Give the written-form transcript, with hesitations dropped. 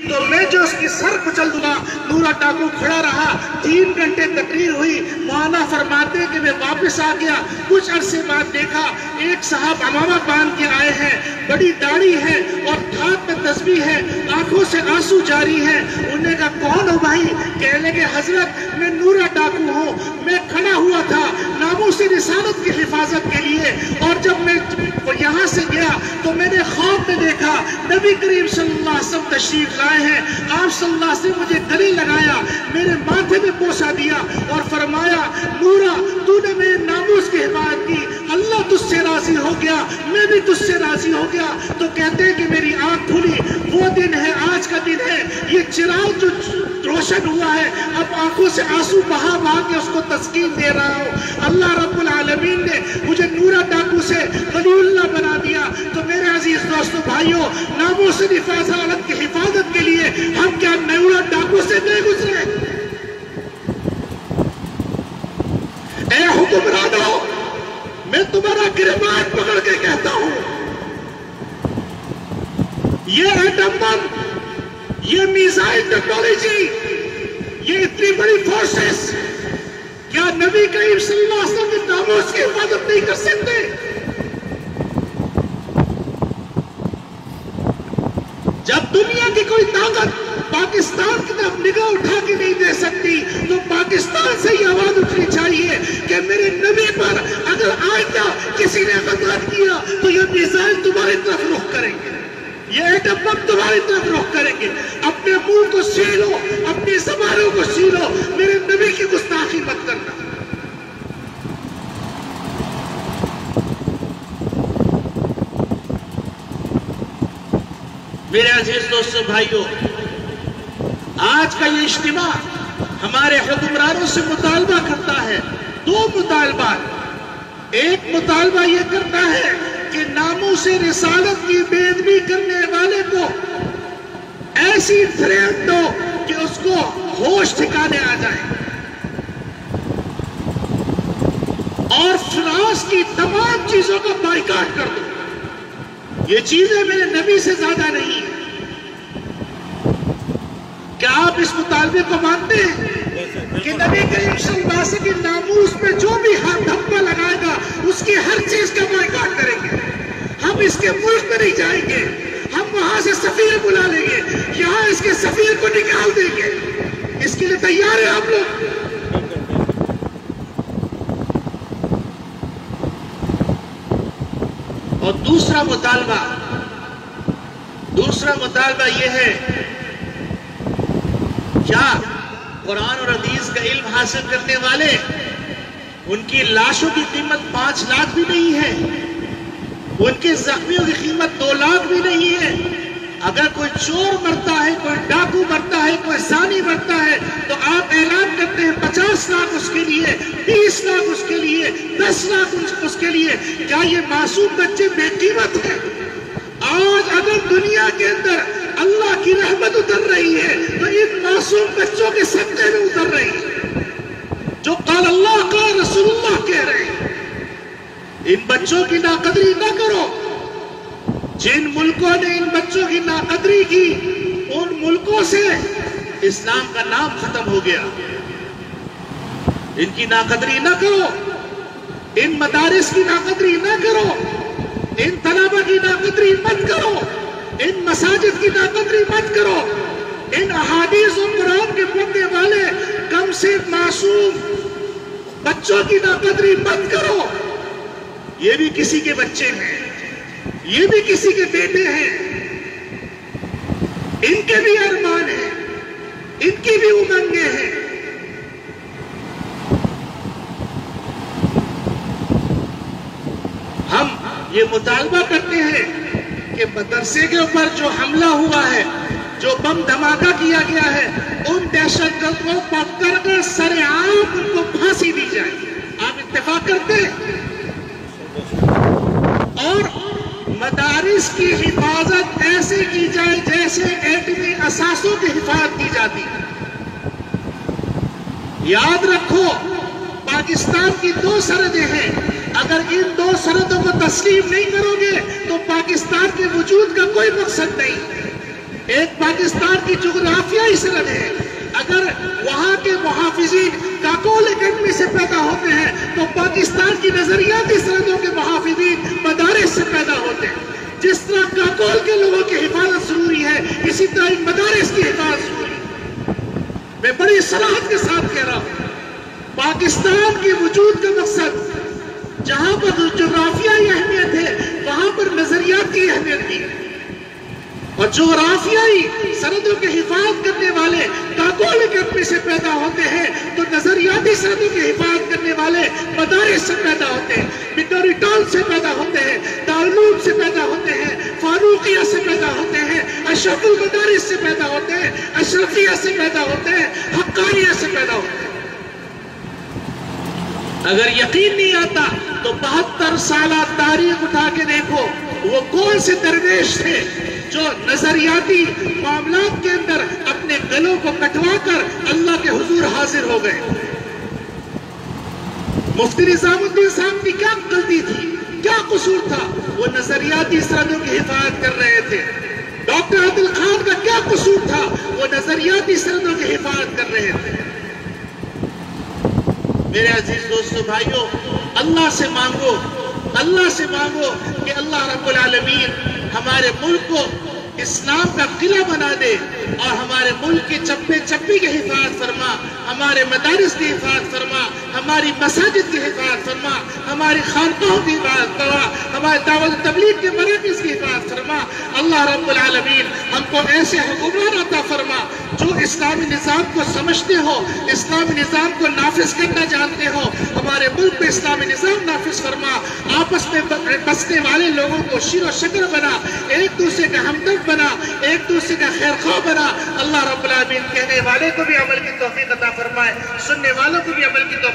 تو میں جو اس کی سر کچل دوں گا۔ نورا ڈاکو کھڑا رہا، 3 گھنٹے تقریر ہوئی، مولانا فرماتے کہ میں واپس آ گیا، کچھ عرصے بعد دیکھا ایک صاحب امامہ باندھ کے آئے ہیں، بڑی داڑھی ہے اور ہاتھ میں تسبیح ہے، آنکھوں سے آنسو جاری ہے۔ انہوں نے کہا کون ہو بھائی؟ کہنے لگے حضرت میں نورا ڈاکو ہوں، میں کھڑا ہوا تھا ناموس رسالت کی حفاظت کے لیے، اور جب میں یہاں سے گیا تو میں نے خواب میں دیکھا نبی کریم صلی اللہ علیہ وسلم تشریف لائے ہیں، آپ صلی اللہ علیہ وسلم مجھے گلے لگایا، میرے ماتھے میں بوسہ دیا اور فرمایا نورا تو نے میرے ناموس کی حفاظت کی، اللہ تجھ سے راضی ہو گیا، میں بھی تجھ سے راضی ہو گیا۔ تو کہتے ہیں کہ میری آنکھ کھلی، وہ دن ہے، آج کا دن ہے، یہ چراغ جو روشن ہوا ہے، اب آنکھوں سے آنسو بہا بہا کے اس کو تسکین دے رہا ہوں۔ اللہ رب العالمین نے مجھے نورا ڈاکو سے ولی اللہ بنا دیا۔ تو میرے عزیز دوستو بھائیوں، ناموس رسالت کی حفاظت کے لیے ہم کیا نورا ڈاکو سے نہیں گزرے؟ اے حکمرانوں، میں تمہارا گریبان پکڑ کے کہتا ہوں، یہ ایٹم بم، یہ میزائل ٹیکنالوجی، یہ اتنی بڑی فورسز، کیا نبی کریم صلی اللہ علیہ وسلم کے ناموس کی حفاظت نہیں کر سکتے؟ جب دنیا کی کوئی طاقت پاکستان کی طرف نگاہ اٹھا کے نہیں دے سکتی تو پاکستان سے یہ آواز اٹھنی چاہیے کہ میرے نبی پر اگر آئندہ کسی نے غدار کیا تو یہ میزائل تمہاری طرف رخ کریں گے، یہ ایٹم بم تمہاری طرف رخ کریں گے۔ اپنے منہ کو سیلو، اپنی زبانوں کو سیلو، میرے نبی کی گستاخی مت کرنا۔ میرے عزیز دوستو بھائیوں، آج کا یہ اجتماع ہمارے حکمرانوں سے مطالبہ کرتا ہے، 2 مطالبات۔ ایک مطالبہ یہ کرتا ہے کہ ناموس رسالت کی بے ادبی کرنے والے کو ایسی تھریٹ دو کہ اس کو ہوش ٹھکانے آ جائے، اور فرانس کی تمام چیزوں کا بائیکاٹ کر دو۔ یہ چیزیں میرے نبی سے زیادہ نہیں ہیں۔ کیا آپ اس مطالبے کو مانتے ہیں کہ نبی کریم صلی اللہ علیہ وسلم کے ناموس پہ جو بھی ہاتھ دھپا لگائے گا اس کی ہر چیز کا بائیکاٹ کریں گے؟ ہم اس کے ملک میں نہیں جائیں گے، ہم وہاں سے سفیر بلا لیں گے، یہاں اس کے سفیر کو نکال دیں گے۔ اس کے لیے تیار ہیں آپ لوگ؟ اور دوسرا مطالبہ یہ ہے، کیا قرآن اور حدیث کا علم حاصل کرنے والے، ان کی لاشوں کی قیمت 5 لاکھ بھی نہیں ہے، ان کے زخمیوں کی قیمت 2 لاکھ بھی نہیں ہے؟ اگر کوئی چور مرتا ہے، کوئی ڈاکو مرتا ہے، کوئی زانی مرتا ہے تو آپ اعلان کرتے ہیں 50 لاکھ اس کے لیے، 20 لاکھ اس کے لیے، 10 لاکھ اس کے لیے۔ کیا یہ معصوم بچے بے قیمت ہیں؟ آج اگر دنیا کے اندر اللہ کی رحمت اتر رہی ہے تو ان معصوم بچوں کے صدقے میں اتر رہی ہے، جو قال اللہ قال رسول اللہ کہہ رہے ہیں۔ ان بچوں کی ناقدری نہ کرو۔ جن ملکوں نے ان بچوں کی ناقدری کی، ان ملکوں سے اسلام کا نام ختم ہو گیا۔ ان کی ناقدری نہ کرو، ان مدارس کی ناقدری نہ کرو، ان طلبہ کی ناقدری مت کرو، ان مساجد کی ناقدری مت کرو، ان احادیث و قرآن کے پڑھنے والے کم سے معصوم بچوں کی ناقدری مت کرو۔ یہ بھی کسی کے بچے ہیں، یہ بھی کسی کے بیٹے ہیں، ان کے بھی ارمان ہیں، ان کی بھی امنگیں ہیں۔ ہم یہ مطالبہ کرتے ہیں کہ مدرسے کے اوپر جو حملہ ہوا ہے، جو بم دھماکہ کیا گیا ہے، ان دہشت گردوں کو پکڑ کر سر عام ان کو پھانسی دی جائے۔ آپ اتفاق کرتے ہیں؟ اور مدارس کی حفاظت ایسے کی جائے جیسے ایٹمی اثاثوں کی حفاظت کی جاتی ہے۔ یاد رکھو، پاکستان کی 2 سرحدیں ہیں، اگر ان 2 سرحدوں کو تسلیم نہیں کرو گے تو پاکستان کے وجود کا کوئی مقصد نہیں۔ ایک پاکستان کی جغرافیائی سرحد ہے. اگر وہاں کے محافظین کاکول اکیڈمی سے پیدا ہوتے ہیں تو پاکستان کی نظریاتی سرحدوں کے محافظین مدارس سے پیدا ہوتے ہیں. جس طرح کاکول کے لوگوں کی حفاظت ضروری ہے، اسی طرح ان مدارس کی حفاظت ضروری ہے. میں بڑی صراحت کے ساتھ کہہ رہا ہوں، پاکستان کے وجود کا مقصد جہاں پر جغرافیائی اہمیت ہے وہاں پر نظریاتی اہمیت بھی ہے. اور جغرافیائی سرحدوں کی حفاظت کرنے والے کاکول اکیڈمی سے پیدا ہوتے ہیں تو نظریاتی سرحدوں کی حفاظت کرنے والے مدارس سے پیدا ہوتے ہیں، مٹوری ٹاؤن سے پیدا ہوتے ہیں، دارالعلوم سے پیدا ہوتے ہیں، فاروقیہ سے پیدا ہوتے ہیں، اشرف المدارس سے پیدا ہوتے ہیں، اشرفیہ سے پیدا ہوتے ہیں، حقانیہ سے پیدا ہوتے ہیں. اگر یقین نہیں آتا تو 72 سالہ تاریخ اٹھا کے دیکھو، وہ کون سے درویش تھے جو نظریاتی معاملات کے اندر اپنے گلوں کو کٹوا کر اللہ کے حضور حاضر ہو گئے. مفتی نظام الدین صاحب کی کیا غلطی تھی، کیا قصور تھا؟ وہ نظریاتی سرحدوں کی حفاظت کر رہے تھے. ڈاکٹر عادل خان کا کیا قصور تھا؟ وہ نظریاتی سرحدوں کی حفاظت کر رہے تھے. میرے عزیز دوستو بھائیوں، اللہ سے مانگو کہ اللہ رب العالمین ہمارے ملک کو اسلام کا قلعہ بنا دے اور ہمارے ملک کے چپے چپی کی حفاظت فرما، ہمارے مدارس کی حفاظت فرما، ہماری مساجد کی حفاظت فرما، ہماری خانقاہوں کی حفاظت فرما، ہمارے دعوت و تبلیغ کے مراکز کی حفاظت فرما. اللہ رب العالمین ہم کو ایسے حکمران عطا فرما جو اسلامی نظام کو سمجھتے ہو، اسلامی نظام کو نافذ کرنا جانتے ہو. ہمارے ملک میں اسلامی نظام نافذ فرما، آپس میں بسنے والے لوگوں کو شیر و شکر بنا، ایک دوسرے کا ہمدرد بنا، ایک دوسرے کا خیرخواہ بنا. اللہ رب العالمین کہنے والے کو بھی عمل کی توفیق عطا فرمائے، سننے والوں کو بھی عمل کی توفیق